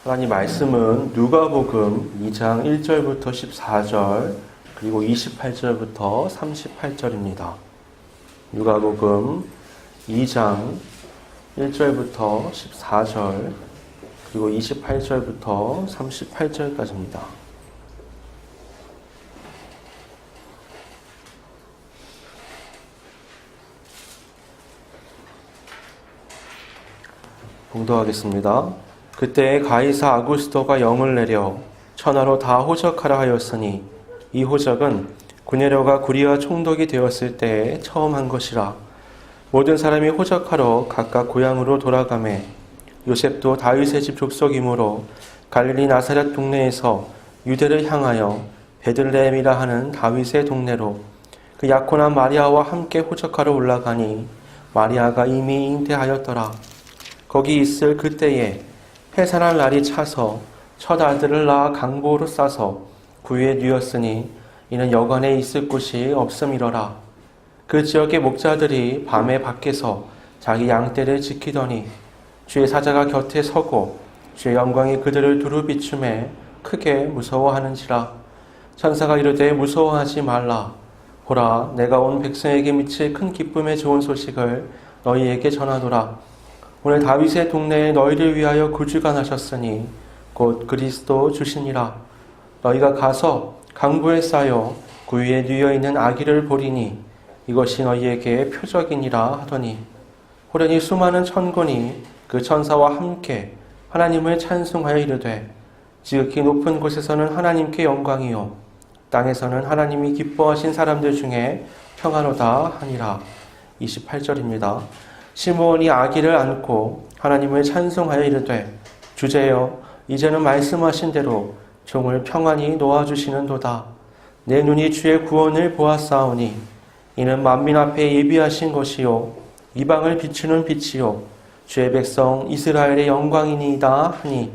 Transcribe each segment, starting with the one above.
하나님 말씀은 누가복음 2장 1절부터 14절 그리고 28절부터 38절입니다. 누가복음 2장 1절부터 14절 그리고 28절부터 38절까지입니다. 봉독하겠습니다. 그때 가이사 아구스토가 영을 내려 천하로 다 호적하라 하였으니 이 호적은 구네로가 구리와 총독이 되었을 때에 처음 한 것이라. 모든 사람이 호적하러 각각 고향으로 돌아가매 요셉도 다윗의 집 족속이므로 갈릴리 나사렛 동네에서 유대를 향하여 베들레헴이라 하는 다윗의 동네로 그 약혼한 마리아와 함께 호적하러 올라가니 마리아가 이미 잉태하였더라. 거기 있을 그때에 해산할 날이 차서 첫 아들을 낳아 강보로 싸서 구유에 누였으니 이는 여관에 있을 곳이 없음이러라. 그 지역의 목자들이 밤에 밖에서 자기 양떼를 지키더니 주의 사자가 곁에 서고 주의 영광이 그들을 두루 비추매 크게 무서워하는지라. 천사가 이르되 무서워하지 말라. 보라, 내가 온 백성에게 미칠 큰 기쁨의 좋은 소식을 너희에게 전하노라. 오늘 다윗의 동네에 너희를 위하여 구주가 나셨으니 곧 그리스도 주시니라. 너희가 가서 강보에 쌓여 구유에 누여있는 아기를 보리니 이것이 너희에게 표적이니라 하더니 호련히 수많은 천군이 그 천사와 함께 하나님을 찬송하여 이르되 지극히 높은 곳에서는 하나님께 영광이요 땅에서는 하나님이 기뻐하신 사람들 중에 평안하다 하니라. 28절입니다. 시므온이 아기를 안고 하나님을 찬송하여 이르되 주제여 이제는 말씀하신 대로 종을 평안히 놓아주시는도다. 내 눈이 주의 구원을 보았사오니 이는 만민 앞에 예비하신 것이요 이방을 비추는 빛이요 주의 백성 이스라엘의 영광이니이다 하니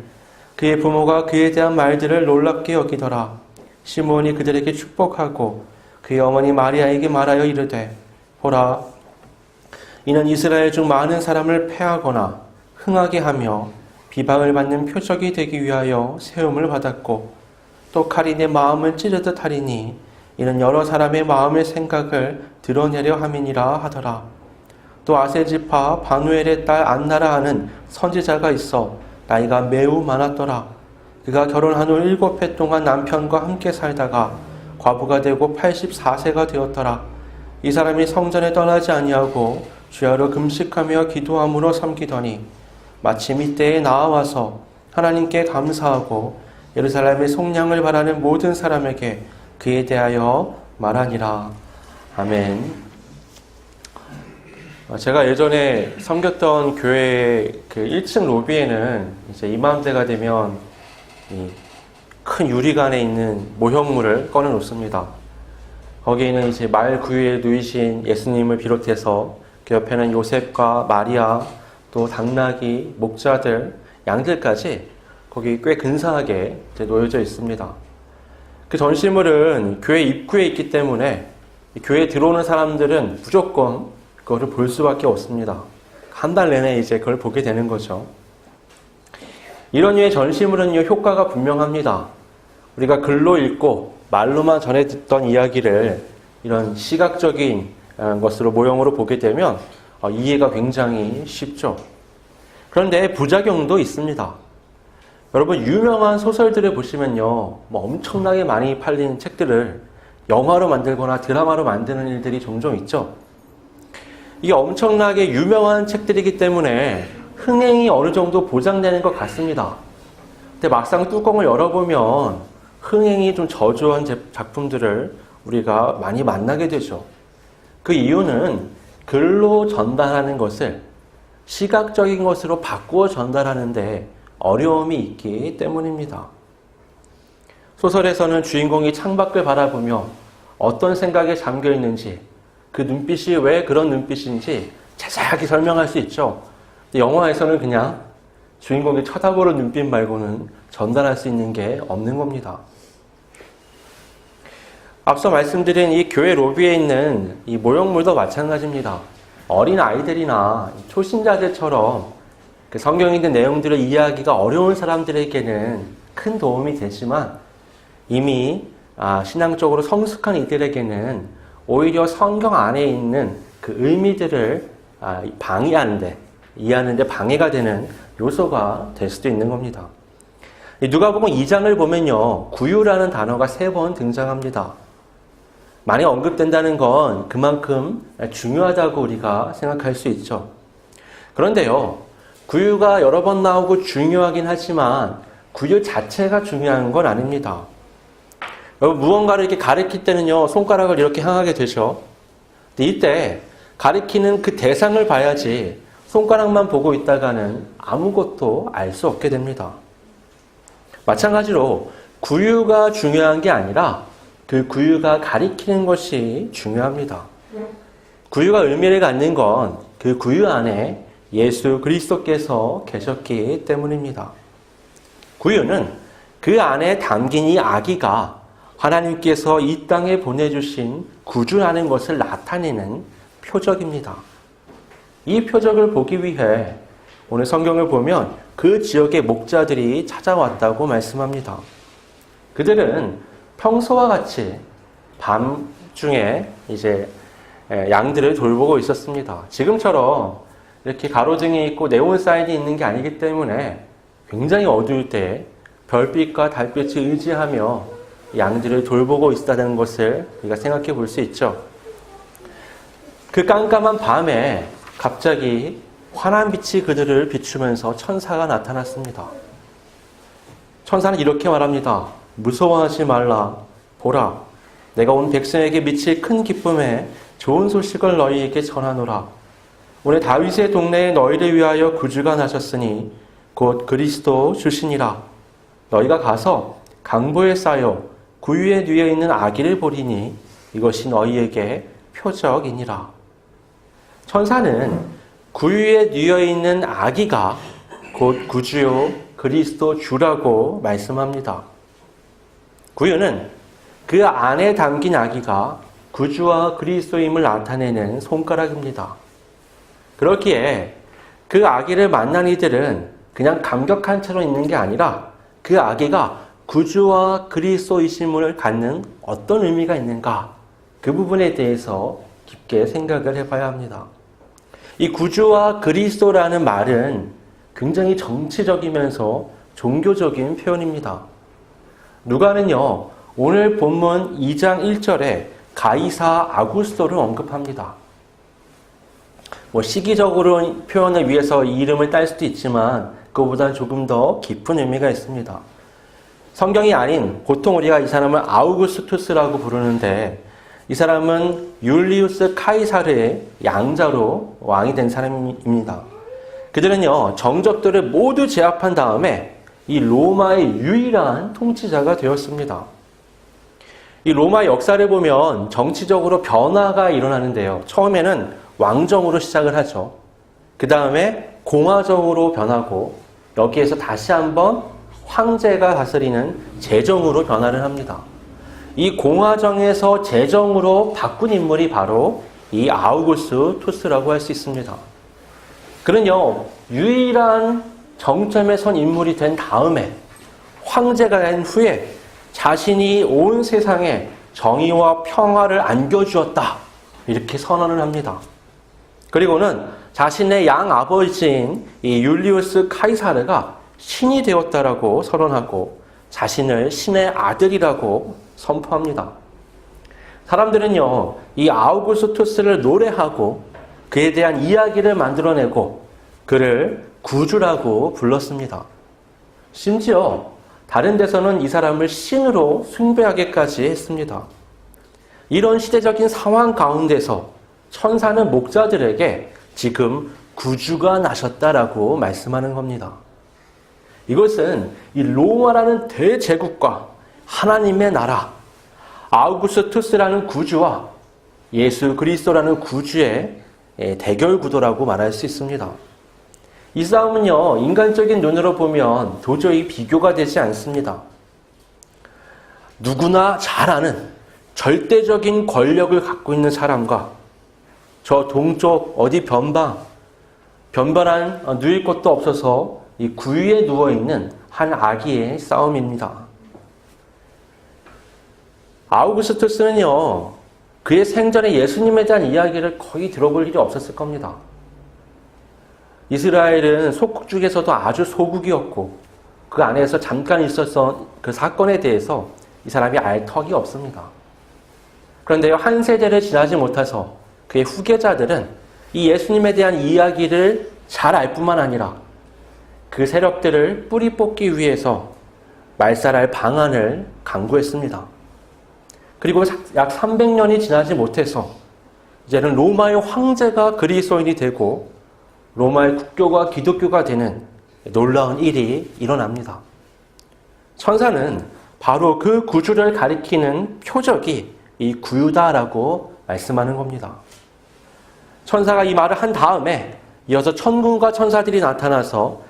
그의 부모가 그에 대한 말들을 놀랍게 여기더라. 시므온이 그들에게 축복하고 그의 어머니 마리아에게 말하여 이르되 보라, 이는 이스라엘 중 많은 사람을 패하거나 흥하게 하며 비방을 받는 표적이 되기 위하여 세움을 받았고 또 칼이 내 마음을 찌르듯 하리니 이는 여러 사람의 마음의 생각을 드러내려 함이니라 하더라. 또 아셀지파 바누엘의 딸 안나라 하는 선지자가 있어 나이가 매우 많았더라. 그가 결혼한 후 7해 동안 남편과 함께 살다가 과부가 되고 84세가 되었더라. 이 사람이 성전에 떠나지 아니하고 주야로 금식하며 기도함으로 섬기더니 마침 이때에 나와서 하나님께 감사하고 예루살렘의 속량을 바라는 모든 사람에게 그에 대하여 말하니라. 아멘. 제가 예전에 섬겼던 교회 그 1층 로비에는 이제 이맘때가 되면 이 큰 유리관에 있는 모형물을 꺼내 놓습니다. 거기에는 이제 말 구유에 누이신 예수님을 비롯해서 그 옆에는 요셉과 마리아, 또 당나귀, 목자들, 양들까지 거기 꽤 근사하게 놓여져 있습니다. 그 전시물은 교회 입구에 있기 때문에 교회에 들어오는 사람들은 무조건 그거를 볼 수밖에 없습니다. 한 달 내내 이제 그걸 보게 되는 거죠. 이런 류의 전시물은요, 효과가 분명합니다. 우리가 글로 읽고 말로만 전해 듣던 이야기를 이런 시각적인 것으로 모형으로 보게 되면 이해가 굉장히 쉽죠. 그런데 부작용도 있습니다. 여러분, 유명한 소설들을 보시면요, 엄청나게 많이 팔린 책들을 영화로 만들거나 드라마로 만드는 일들이 종종 있죠. 이게 엄청나게 유명한 책들이기 때문에 흥행이 어느 정도 보장되는 것 같습니다. 근데 막상 뚜껑을 열어보면 흥행이 좀 저조한 작품들을 우리가 많이 만나게 되죠. 그 이유는 글로 전달하는 것을 시각적인 것으로 바꾸어 전달하는데 어려움이 있기 때문입니다. 소설에서는 주인공이 창밖을 바라보며 어떤 생각에 잠겨 있는지, 그 눈빛이 왜 그런 눈빛인지 자세하게 설명할 수 있죠. 영화에서는 그냥 주인공이 쳐다보는 눈빛 말고는 전달할 수 있는 게 없는 겁니다. 앞서 말씀드린 이 교회 로비에 있는 이 모형물도 마찬가지입니다. 어린 아이들이나 초신자들처럼 그 성경에 있는 내용들을 이해하기가 어려운 사람들에게는 큰 도움이 되지만 이미 신앙적으로 성숙한 이들에게는 오히려 성경 안에 있는 그 의미들을 방해하는데, 이해하는데 방해가 되는 요소가 될 수도 있는 겁니다. 누가복음 2장을 보면요, 구유라는 단어가 3번 등장합니다. 많이 언급된다는 건 그만큼 중요하다고 우리가 생각할 수 있죠. 그런데요, 구유가 여러 번 나오고 중요하긴 하지만 구유 자체가 중요한 건 아닙니다. 여러분, 무언가를 이렇게 가리킬 때는요, 손가락을 이렇게 향하게 되죠. 근데 이때 가리키는 그 대상을 봐야지 손가락만 보고 있다가는 아무것도 알 수 없게 됩니다. 마찬가지로 구유가 중요한 게 아니라 그 구유가 가리키는 것이 중요합니다. 구유가 의미를 갖는 건 그 구유 안에 예수 그리스도께서 계셨기 때문입니다. 구유는 그 안에 담긴 이 아기가 하나님께서 이 땅에 보내주신 구주라는 것을 나타내는 표적입니다. 이 표적을 보기 위해 오늘 성경을 보면 그 지역의 목자들이 찾아왔다고 말씀합니다. 그들은 평소와 같이 밤중에 이제 양들을 돌보고 있었습니다. 지금처럼 이렇게 가로등이 있고 네온 사인이 있는 게 아니기 때문에 굉장히 어두울 때 별빛과 달빛을 의지하며 양들을 돌보고 있다는 것을 우리가 생각해 볼 수 있죠. 그 깜깜한 밤에 갑자기 환한 빛이 그들을 비추면서 천사가 나타났습니다. 천사는 이렇게 말합니다. 무서워하지 말라. 보라, 내가 온 백성에게 미칠 큰 기쁨에 좋은 소식을 너희에게 전하노라. 오늘 다윗의 동네에 너희를 위하여 구주가 나셨으니 곧 그리스도 주시니라. 너희가 가서 강보에 쌓여 구유에 누워 있는 아기를 보리니 이것이 너희에게 표적이니라. 천사는 구유에 누워 있는 아기가 곧 구주요 그리스도 주라고 말씀합니다. 구유는 그 안에 담긴 아기가 구주와 그리스도임을 나타내는 손가락입니다. 그렇기에 그 아기를 만난 이들은 그냥 감격한 채로 있는 게 아니라 그 아기가 구주와 그리스도이심을 갖는 어떤 의미가 있는가, 그 부분에 대해서 깊게 생각을 해봐야 합니다. 이 구주와 그리스도라는 말은 굉장히 정치적이면서 종교적인 표현입니다. 누가는요, 오늘 본문 2장 1절에 가이사 아구스토를 언급합니다. 시기적으로 표현을 위해서 이 이름을 딸 수도 있지만 그거보다는 조금 더 깊은 의미가 있습니다. 성경이 아닌 보통 우리가 이 사람을 아우구스투스라고 부르는데 이 사람은 율리우스 카이사르의 양자로 왕이 된 사람입니다. 그들은요, 정적들을 모두 제압한 다음에 이 로마의 유일한 통치자가 되었습니다. 이 로마 역사를 보면 정치적으로 변화가 일어나는데요. 처음에는 왕정으로 시작을 하죠. 그 다음에 공화정으로 변하고 여기에서 다시 한번 황제가 다스리는 제정으로 변화를 합니다. 이 공화정에서 제정으로 바꾼 인물이 바로 이 아우구스투스라고 할 수 있습니다. 그는요, 유일한 정점에 선 인물이 된 다음에 황제가 된 후에 자신이 온 세상에 정의와 평화를 안겨주었다, 이렇게 선언을 합니다. 그리고는 자신의 양아버지인 이 율리우스 카이사르가 신이 되었다라고 선언하고 자신을 신의 아들이라고 선포합니다. 사람들은요, 이 아우구스투스를 노래하고 그에 대한 이야기를 만들어내고 그를 구주라고 불렀습니다. 심지어 다른 데서는 이 사람을 신으로 숭배하기까지 했습니다. 이런 시대적인 상황 가운데서 천사는 목자들에게 지금 구주가 나셨다라고 말씀하는 겁니다. 이것은 이 로마라는 대제국과 하나님의 나라, 아우구스투스라는 구주와 예수 그리스도라는 구주의 대결 구도라고 말할 수 있습니다. 이 싸움은요, 인간적인 눈으로 보면 도저히 비교가 되지 않습니다. 누구나 잘 아는 절대적인 권력을 갖고 있는 사람과 저 동쪽 어디 변방 변변한 누일 곳도 없어서 이 구유에 누워있는 한 아기의 싸움입니다. 아우구스투스는요, 그의 생전에 예수님에 대한 이야기를 거의 들어볼 일이 없었을 겁니다. 이스라엘은 소국 중에서도 아주 소국이었고 그 안에서 잠깐 있었던 그 사건에 대해서 이 사람이 알 턱이 없습니다. 그런데요, 한 세대를 지나지 못해서 그의 후계자들은 이 예수님에 대한 이야기를 잘 알 뿐만 아니라 그 세력들을 뿌리 뽑기 위해서 말살할 방안을 강구했습니다. 그리고 약 300년이 지나지 못해서 이제는 로마의 황제가 그리스도인이 되고 로마의 국교가 기독교가 되는 놀라운 일이 일어납니다. 천사는 바로 그 구주를 가리키는 표적이 이 구유다라고 말씀하는 겁니다. 천사가 이 말을 한 다음에 이어서 천군과 천사들이 나타나서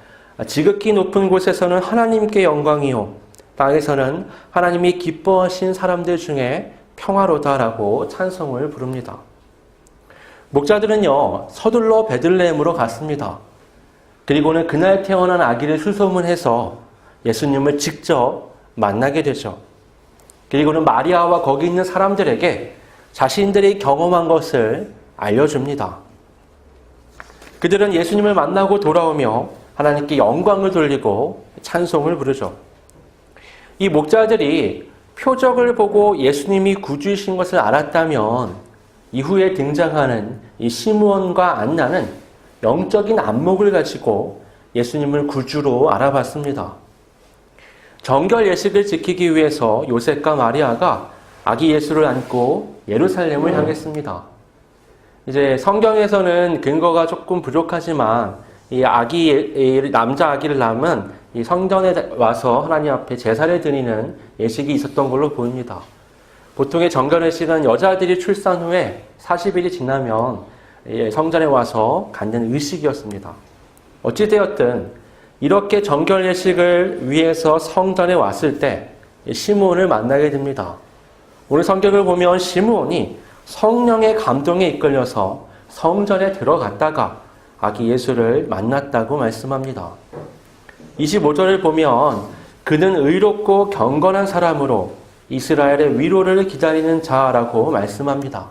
지극히 높은 곳에서는 하나님께 영광이요, 땅에서는 하나님이 기뻐하신 사람들 중에 평화로다라고 찬송을 부릅니다. 목자들은요, 서둘러 베들레헴으로 갔습니다. 그리고는 그날 태어난 아기를 수소문해서 예수님을 직접 만나게 되죠. 그리고는 마리아와 거기 있는 사람들에게 자신들이 경험한 것을 알려줍니다. 그들은 예수님을 만나고 돌아오며 하나님께 영광을 돌리고 찬송을 부르죠. 이 목자들이 표적을 보고 예수님이 구주이신 것을 알았다면 이후에 등장하는 이 시므온과 안나는 영적인 안목을 가지고 예수님을 구주로 알아봤습니다. 정결 예식을 지키기 위해서 요셉과 마리아가 아기 예수를 안고 예루살렘을 향했습니다. 이제 성경에서는 근거가 조금 부족하지만 이 남자 아기를 낳으면 이 성전에 와서 하나님 앞에 제사를 드리는 예식이 있었던 걸로 보입니다. 보통의 정결 예식은 여자들이 출산 후에 40일이 지나면 성전에 와서 갖는 의식이었습니다. 어찌되었든 이렇게 정결 예식을 위해서 성전에 왔을 때 시므온을 만나게 됩니다. 오늘 성경을 보면 시므온이 성령의 감동에 이끌려서 성전에 들어갔다가 아기 예수를 만났다고 말씀합니다. 25절을 보면 그는 의롭고 경건한 사람으로 이스라엘의 위로를 기다리는 자라고 말씀합니다.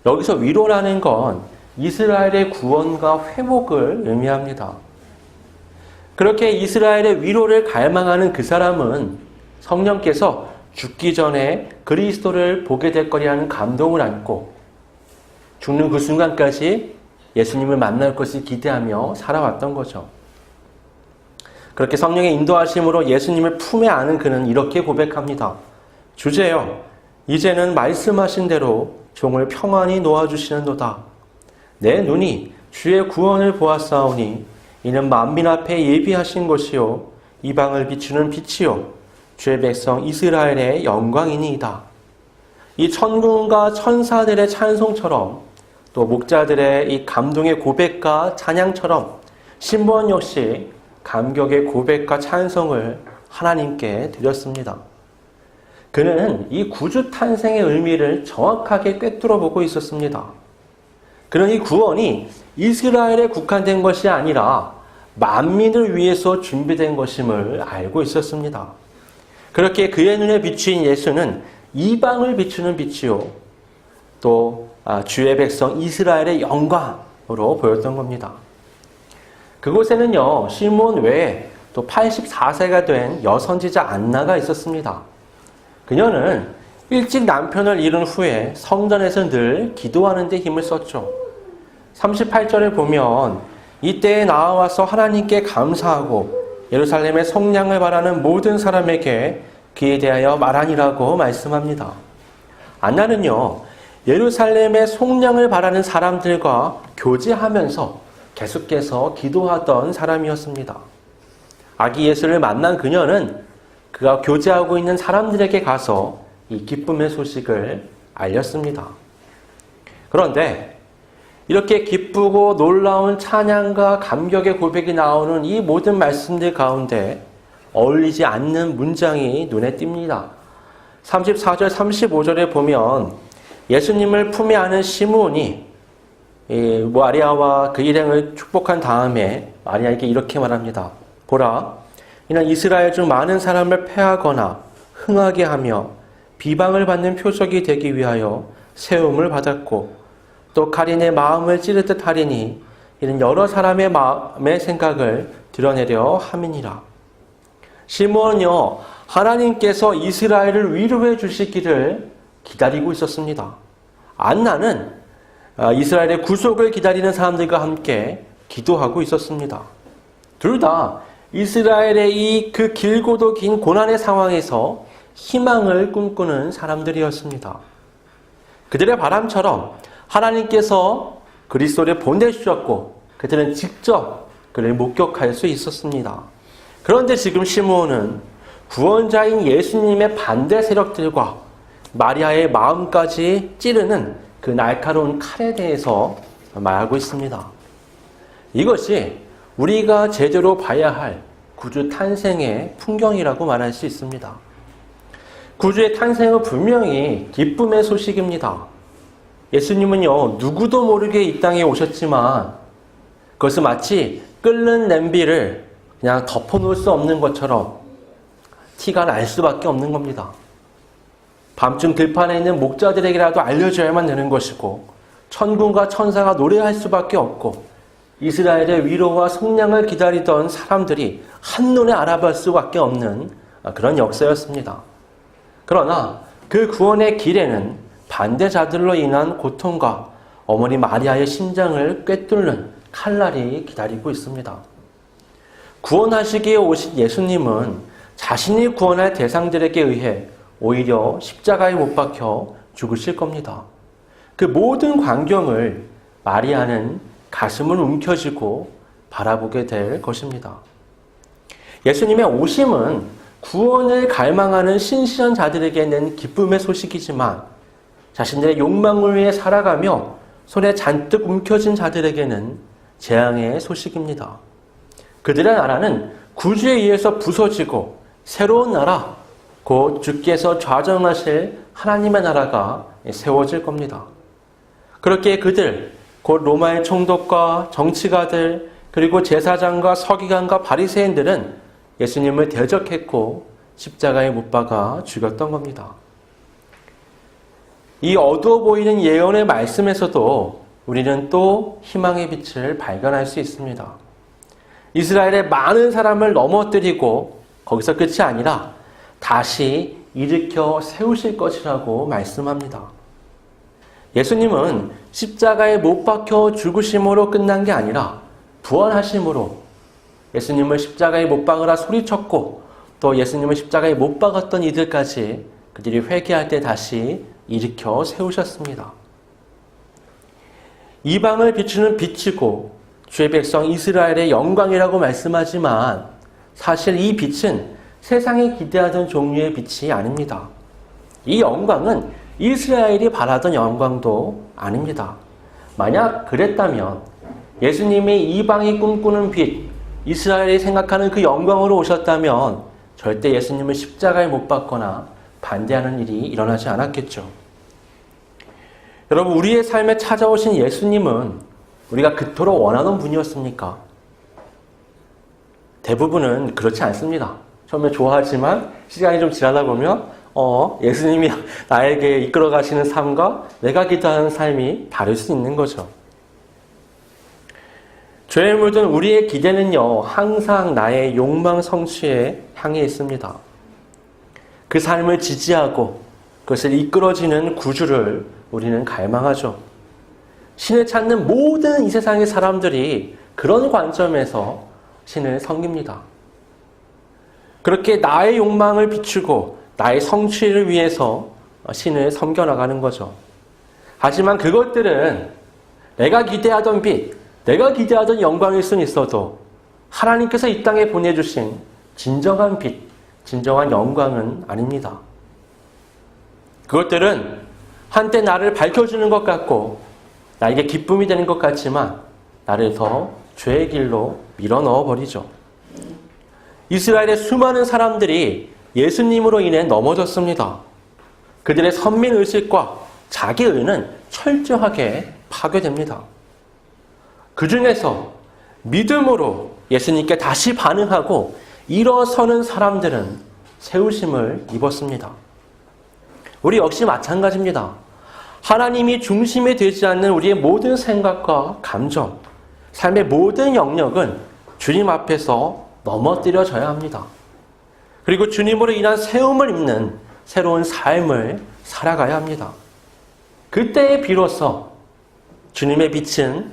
여기서 위로라는 건 이스라엘의 구원과 회복을 의미합니다. 그렇게 이스라엘의 위로를 갈망하는 그 사람은 성령께서 죽기 전에 그리스도를 보게 될 거리라는 감동을 안고 죽는 그 순간까지 예수님을 만날 것을 기대하며 살아왔던 거죠. 그렇게 성령의 인도하심으로 예수님을 품에 안은 그는 이렇게 고백합니다. 주제여, 이제는 말씀하신 대로 종을 평안히 놓아주시는도다. 내 눈이 주의 구원을 보았사오니 이는 만민 앞에 예비하신 것이요 이방을 비추는 빛이요 주의 백성 이스라엘의 영광이니이다. 이 천군과 천사들의 찬송처럼 또 목자들의 이 감동의 고백과 찬양처럼 시므온 역시 감격의 고백과 찬송을 하나님께 드렸습니다. 그는 이 구주 탄생의 의미를 정확하게 꿰뚫어 보고 있었습니다. 그는 이 구원이 이스라엘에 국한된 것이 아니라 만민을 위해서 준비된 것임을 알고 있었습니다. 그렇게 그의 눈에 비추인 예수는 이방을 비추는 빛이요 또 주의 백성 이스라엘의 영광으로 보였던 겁니다. 그곳에는요, 시므온 외에 또 84세가 된 여선지자 안나가 있었습니다. 그녀는 일찍 남편을 잃은 후에 성전에서 늘 기도하는 데 힘을 썼죠. 38절에 보면 이때에 나와서 하나님께 감사하고 예루살렘의 속량을 바라는 모든 사람에게 그에 대하여 말하니라고 말씀합니다. 안나는요, 예루살렘의 속량을 바라는 사람들과 교제하면서 계속해서 기도하던 사람이었습니다. 아기 예수를 만난 그녀는 그가 교제하고 있는 사람들에게 가서 이 기쁨의 소식을 알렸습니다. 그런데 이렇게 기쁘고 놀라운 찬양과 감격의 고백이 나오는 이 모든 말씀들 가운데 어울리지 않는 문장이 눈에 띕니다. 34절, 35절에 보면 예수님을 품에 안은 시므온이 마리아와 그 일행을 축복한 다음에 마리아에게 이렇게 말합니다. 보라, 이는 이스라엘 중 많은 사람을 패하거나 흥하게 하며 비방을 받는 표적이 되기 위하여 세움을 받았고 또 칼이 내 마음을 찌르듯 하리니 이는 여러 사람의 마음의 생각을 드러내려 함이니라. 시므온은요, 하나님께서 이스라엘을 위로해 주시기를 기다리고 있었습니다. 안나는 이스라엘의 구속을 기다리는 사람들과 함께 기도하고 있었습니다. 둘 다 이스라엘의 그 길고도 긴 고난의 상황에서 희망을 꿈꾸는 사람들이었습니다. 그들의 바람처럼 하나님께서 그리스도를 보내주셨고 그들은 직접 그를 목격할 수 있었습니다. 그런데 지금 시므온은 구원자인 예수님의 반대 세력들과 마리아의 마음까지 찌르는 그 날카로운 칼에 대해서 말하고 있습니다. 이것이 우리가 제대로 봐야 할 구주 탄생의 풍경이라고 말할 수 있습니다. 구주의 탄생은 분명히 기쁨의 소식입니다. 예수님은요, 누구도 모르게 이 땅에 오셨지만 그것은 마치 끓는 냄비를 그냥 덮어놓을 수 없는 것처럼 티가 날 수밖에 없는 겁니다. 밤중 들판에 있는 목자들에게라도 알려줘야만 되는 것이고 천군과 천사가 노래할 수밖에 없고 이스라엘의 위로와 속량을 기다리던 사람들이 한눈에 알아볼 수밖에 없는 그런 역사였습니다. 그러나 그 구원의 길에는 반대자들로 인한 고통과 어머니 마리아의 심장을 꿰뚫는 칼날이 기다리고 있습니다. 구원하시기에 오신 예수님은 자신이 구원할 대상들에게 의해 오히려 십자가에 못 박혀 죽으실 겁니다. 그 모든 광경을 마리아는 가슴을 움켜쥐고 바라보게 될 것입니다. 예수님의 오심은 구원을 갈망하는 신실한 자들에게는 기쁨의 소식이지만 자신들의 욕망을 위해 살아가며 손에 잔뜩 움켜쥔 자들에게는 재앙의 소식입니다. 그들의 나라는 구주에 의해서 부서지고 새로운 나라, 곧 주께서 좌정하실 하나님의 나라가 세워질 겁니다. 그렇게 그들, 곧 로마의 총독과 정치가들, 그리고 제사장과 서기관과 바리새인들은 예수님을 대적했고 십자가에 못 박아 죽였던 겁니다. 이 어두워 보이는 예언의 말씀에서도 우리는 또 희망의 빛을 발견할 수 있습니다. 이스라엘의 많은 사람을 넘어뜨리고 거기서 끝이 아니라 다시 일으켜 세우실 것이라고 말씀합니다. 예수님은 십자가에 못 박혀 죽으심으로 끝난 게 아니라 부활하심으로 예수님을 십자가에 못 박으라 소리쳤고 또 예수님을 십자가에 못 박았던 이들까지 그들이 회개할 때 다시 일으켜 세우셨습니다. 이방을 비추는 빛이고 주의 백성 이스라엘의 영광이라고 말씀하지만 사실 이 빛은 세상이 기대하던 종류의 빛이 아닙니다. 이 영광은 이스라엘이 바라던 영광도 아닙니다. 만약 그랬다면 예수님이 이방이 꿈꾸는 빛, 이스라엘이 생각하는 그 영광으로 오셨다면 절대 예수님을 십자가에 못 박거나 반대하는 일이 일어나지 않았겠죠. 여러분, 우리의 삶에 찾아오신 예수님은 우리가 그토록 원하는 분이었습니까? 대부분은 그렇지 않습니다. 처음에 좋아하지만 시간이 좀 지나다 보면 예수님이 나에게 이끌어 가시는 삶과 내가 기도하는 삶이 다를 수 있는 거죠. 죄에 물든 우리의 기대는요, 항상 나의 욕망 성취에 향해 있습니다. 그 삶을 지지하고 그것을 이끌어지는 구주를 우리는 갈망하죠. 신을 찾는 모든 이 세상의 사람들이 그런 관점에서 신을 섬깁니다. 그렇게 나의 욕망을 비추고 나의 성취를 위해서 신을 섬겨나가는 거죠. 하지만 그것들은 내가 기대하던 빛, 내가 기대하던 영광일 수는 있어도 하나님께서 이 땅에 보내주신 진정한 빛, 진정한 영광은 아닙니다. 그것들은 한때 나를 밝혀주는 것 같고 나에게 기쁨이 되는 것 같지만 나를 더 죄의 길로 밀어 넣어버리죠. 이스라엘의 수많은 사람들이 예수님으로 인해 넘어졌습니다. 그들의 선민의식과 자기의는 철저하게 파괴됩니다. 그 중에서 믿음으로 예수님께 다시 반응하고 일어서는 사람들은 세우심을 입었습니다. 우리 역시 마찬가지입니다. 하나님이 중심이 되지 않는 우리의 모든 생각과 감정, 삶의 모든 영역은 주님 앞에서 넘어뜨려져야 합니다. 그리고 주님으로 인한 세움을 입는 새로운 삶을 살아가야 합니다. 그때에 비로소 주님의 빛은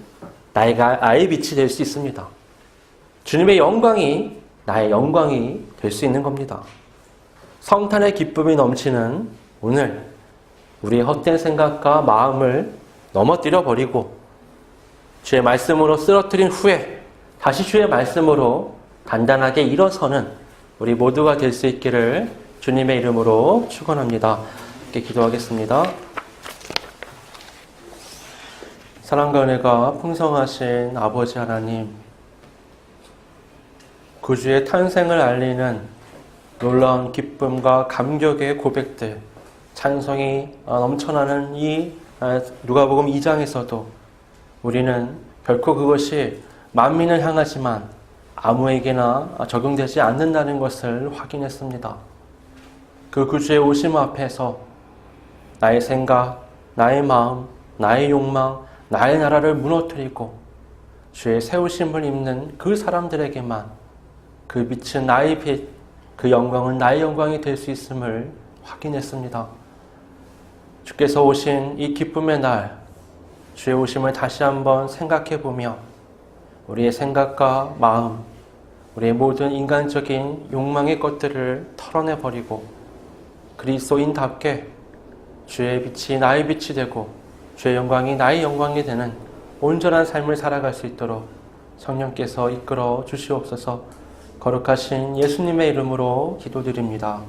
나의 빛이 될 수 있습니다. 주님의 영광이 나의 영광이 될 수 있는 겁니다. 성탄의 기쁨이 넘치는 오늘 우리의 헛된 생각과 마음을 넘어뜨려 버리고 주의 말씀으로 쓰러뜨린 후에 다시 주의 말씀으로 단단하게 일어서는 우리 모두가 될 수 있기를 주님의 이름으로 축원합니다. 이렇게 기도하겠습니다. 사랑과 은혜가 풍성하신 아버지 하나님, 구주의 탄생을 알리는 놀라운 기쁨과 감격의 고백들, 찬송이 넘쳐나는 이 누가복음 2장에서도 우리는 결코 그것이 만민을 향하지만 아무에게나 적용되지 않는다는 것을 확인했습니다. 그 구주의 오심 앞에서 나의 생각, 나의 마음, 나의 욕망, 나의 나라를 무너뜨리고 주의 세우심을 입는 그 사람들에게만 그 빛은 나의 빛, 그 영광은 나의 영광이 될 수 있음을 확인했습니다. 주께서 오신 이 기쁨의 날, 주의 오심을 다시 한번 생각해보며 우리의 생각과 마음, 우리의 모든 인간적인 욕망의 것들을 털어내버리고 그리스도인답게 주의 빛이 나의 빛이 되고 주의 영광이 나의 영광이 되는 온전한 삶을 살아갈 수 있도록 성령께서 이끌어 주시옵소서. 거룩하신 예수님의 이름으로 기도드립니다.